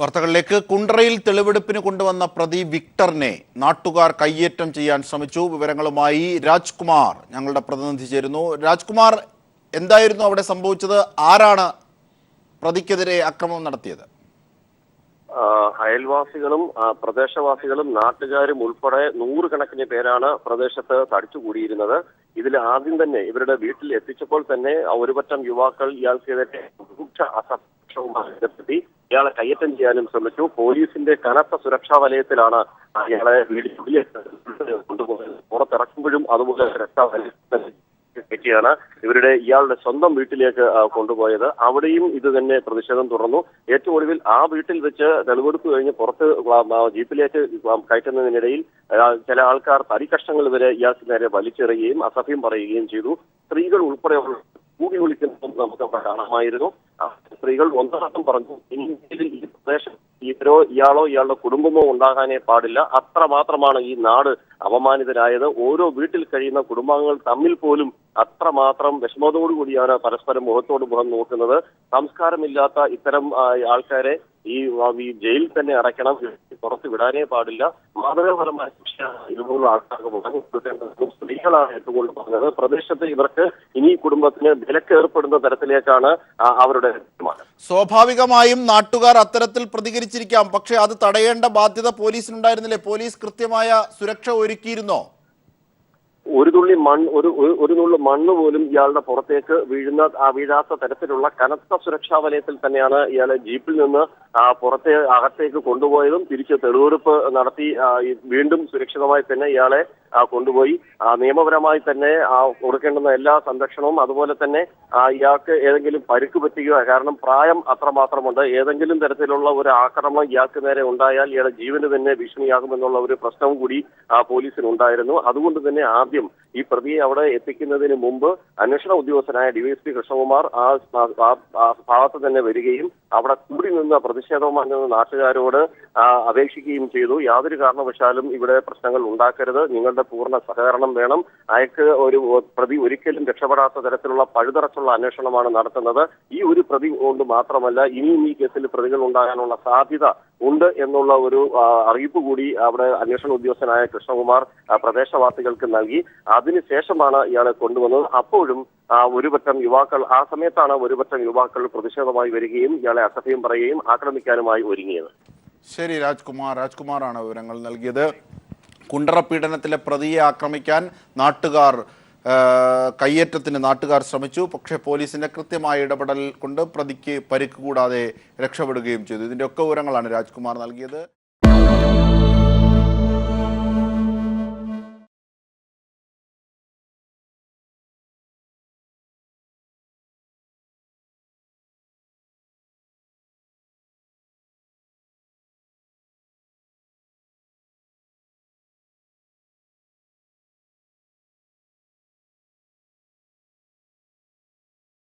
വാർത്തകളിലേക്ക്. കുണ്ട്രയിൽ തെളിവെടുപ്പിന് കൊണ്ടുവന്ന പ്രതി വിക്ടറിനെ നാട്ടുകാർ കയ്യേറ്റം ചെയ്യാൻ ശ്രമിച്ചു. വിവരങ്ങളുമായി രാജ്കുമാർ ഞങ്ങളുടെ പ്രതിനിധി ചേരുന്നു. രാജ്കുമാർ, എന്തായിരുന്നു അവിടെ സംഭവിച്ചത്? ആരാണ് പ്രതിക്കെതിരെ അക്രമം നടത്തിയത്? അയൽവാസികളും പ്രദേശവാസികളും നാട്ടുകാരും ഉൾപ്പെടെ നൂറുകണക്കിന് പേരാണ് പ്രദേശത്ത് തടിച്ചുകൂടിയിരുന്നത്. ഇതിൽ ആദ്യം തന്നെ ഇവരുടെ വീട്ടിൽ എത്തിച്ചപ്പോൾ തന്നെ ഒരുപറ്റം യുവാക്കൾ ഇയാൾക്കെതിരെ രൂക്ഷ അസഭ്യവുമായി ബന്ധപ്പെട്ടി ഇയാളെ കയ്യേറ്റം ചെയ്യാനും ശ്രമിച്ചു. പോലീസിന്റെ കനത്ത സുരക്ഷാ വലയത്തിലാണ് ഇയാളെ വീടിനുള്ളിലേക്ക് കൊണ്ടുപോയത്. പുറത്തിറക്കുമ്പോഴും അതുപോലെ സുരക്ഷാ വലയത്തിൽ ാണ് ഇയാളുടെ സ്വന്തം വീട്ടിലേക്ക് കൊണ്ടുപോയത്. അവിടെയും ഇത് തന്നെ പ്രതിഷേധം തുടർന്നു. ഏറ്റവും ഒടുവിൽ ആ വീട്ടിൽ വെച്ച് തെളിവെടുപ്പ് കഴിഞ്ഞ് പുറത്ത് ജീപ്പിലേക്ക് കയറ്റുന്നതിനിടയിൽ ചില ആൾക്കാർ തടിക്കഷ്ണങ്ങൾ വരെ ഇയാൾക്ക് നേരെ വലിച്ചെറിയുകയും അസഭ്യം പറയുകയും ചെയ്തു. സ്ത്രീകൾ ഉൾപ്പെടെയുള്ള കൂടി വിളിക്കുന്നതും നമുക്ക് കാണാമായിരുന്നു. സ്ത്രീകൾ ഒന്നടക്കം പറഞ്ഞു, ഇനി ഈ പ്രദേശം ഇയാളോ ഇയാളുടെ കുടുംബമോ ഉണ്ടാകാനേ പാടില്ല. അത്രമാത്രമാണ് ഈ നാട് അപമാനിതരായത്. ഓരോ വീട്ടിൽ കഴിയുന്ന കുടുംബാംഗങ്ങൾ തമ്മിൽ പോലും അത്രമാത്രം വിഷമതോടുകൂടിയാണ് പരസ്പരം മുഖത്തോട് മുഖം നോക്കുന്നത്. സംസ്കാരമില്ലാത്ത ഇത്തരം ആൾക്കാരെ ഈ ജയിലിൽ തന്നെ അടയ്ക്കണം, പുറത്ത് വിടാനേ പാടില്ല. മാതൃകാപരമായ ശിക്ഷ ഇതുപോലുള്ള ആൾക്കാർക്ക് മുഖം സ്ത്രീകളാണ് ഏറ്റവും കൂടുതൽ പറഞ്ഞത്. പ്രദേശത്ത് ഇവർക്ക് ഇനി കുടുംബത്തിന് വിലക്ക് ഏർപ്പെടുന്ന തരത്തിലേക്കാണ് അവരുടെ തീരുമാനം. സ്വാഭാവികമായും നാട്ടുകാർ അത്തരത്തിൽ പ്രതികരിച്ചിരിക്കാം, പക്ഷെ അത് തടയേണ്ട ബാധ്യത പോലീസിനുണ്ടായിരുന്നില്ലേ? പോലീസ് കൃത്യമായ സുരക്ഷ ഒരുക്കിയിരുന്നോ? ഒരു നുള്ളു മണ്ണ് പോലും ഇയാളുടെ പുറത്തേക്ക് വീഴാത്ത തരത്തിലുള്ള കനത്ത സുരക്ഷാ വലയത്തിൽ തന്നെയാണ് ഇയാളെ ജീപ്പിൽ നിന്ന് അകത്തേക്ക് കൊണ്ടുപോയതും തിരിച്ച് തെളിവെടുപ്പ് നടത്തി വീണ്ടും സുരക്ഷിതമായി തന്നെ ഇയാളെ കൊണ്ടുപോയി. നിയമപരമായി തന്നെ കൊടുക്കേണ്ടുന്ന എല്ലാ സംരക്ഷണവും, അതുപോലെ തന്നെ ഇയാൾക്ക് ഏതെങ്കിലും പരിക്ക് പറ്റുകയോ, കാരണം പ്രായം അത്രമാത്രമുണ്ട്, ഏതെങ്കിലും തരത്തിലുള്ള ഒരു ആക്രമണം ഇയാൾക്ക് നേരെ ഉണ്ടായാൽ ഇയാളുടെ ജീവന് തന്നെ ഭീഷണിയാകുമെന്നുള്ള ഒരു പ്രശ്നവും കൂടി പോലീസിനുണ്ടായിരുന്നു. അതുകൊണ്ട് തന്നെ ആദ്യം ഈ പ്രതിയെ അവിടെ എത്തിക്കുന്നതിന് മുമ്പ് അന്വേഷണ ഉദ്യോഗസ്ഥനായ ഡിവൈഎസ്പി കൃഷ്ണകുമാർ ആ ഭാഗത്ത് തന്നെ വരികയും അവിടെ കൂടി നിന്ന് പ്രതിഷേധവുമായി നിന്ന് നാട്ടുകാരോട് അപേക്ഷിക്കുകയും ചെയ്തു. യാതൊരു കാരണവശാലും ഇവിടെ പ്രശ്നങ്ങൾ ഉണ്ടാക്കരുത്, നിങ്ങളുടെ പൂർണ്ണ സഹകരണം വേണം. അയാൾക്ക് പ്രതി ഒരിക്കലും രക്ഷപ്പെടാത്ത തരത്തിലുള്ള പഴുതറച്ചുള്ള അന്വേഷണമാണ് നടത്തുന്നത്. ഈ ഒരു പ്രതി കൊണ്ട് മാത്രമല്ല, ഇനിയും ഈ കേസിൽ പ്രതികൾ ഉണ്ടാകാനുള്ള സാധ്യത ഉണ്ട് എന്നുള്ള ഒരു അറിയിപ്പ് കൂടി അവിടെ അന്വേഷണ ഉദ്യോഗസ്ഥനായ കൃഷ്ണകുമാർ പ്രദേശവാസികൾക്ക് നൽകി. അതിനുശേഷമാണ് ഇയാളെ കൊണ്ടുവന്നത്. അപ്പോഴും ആ സമയത്താണ് ഒരുപറ്റം യുവാക്കൾ പ്രതിഷേധമായി വരികയും ഇയാളെ അസഭ്യം പറയുകയും ആക്രമിക്കാനുമായി ഒരുങ്ങിയത്. ശരി, രാജ്കുമാറാണ് വിവരങ്ങൾ നൽകിയത്. കുണ്ട്ര പീഡനത്തിലെ പ്രതിയെ ആക്രമിക്കാൻ കയ്യേറ്റത്തിന് നാട്ടുകാർ ശ്രമിച്ചു. പക്ഷേ പോലീസിന്റെ കൃത്യമായ ഇടപെടൽ കൊണ്ട് പ്രതിക്ക് പരിക്ക് കൂടാതെ രക്ഷപ്പെടുകയും ചെയ്തു. ഇതിന്റെ ഒക്കെ വിവരങ്ങളാണ് രാജ്കുമാർ നൽകിയത്.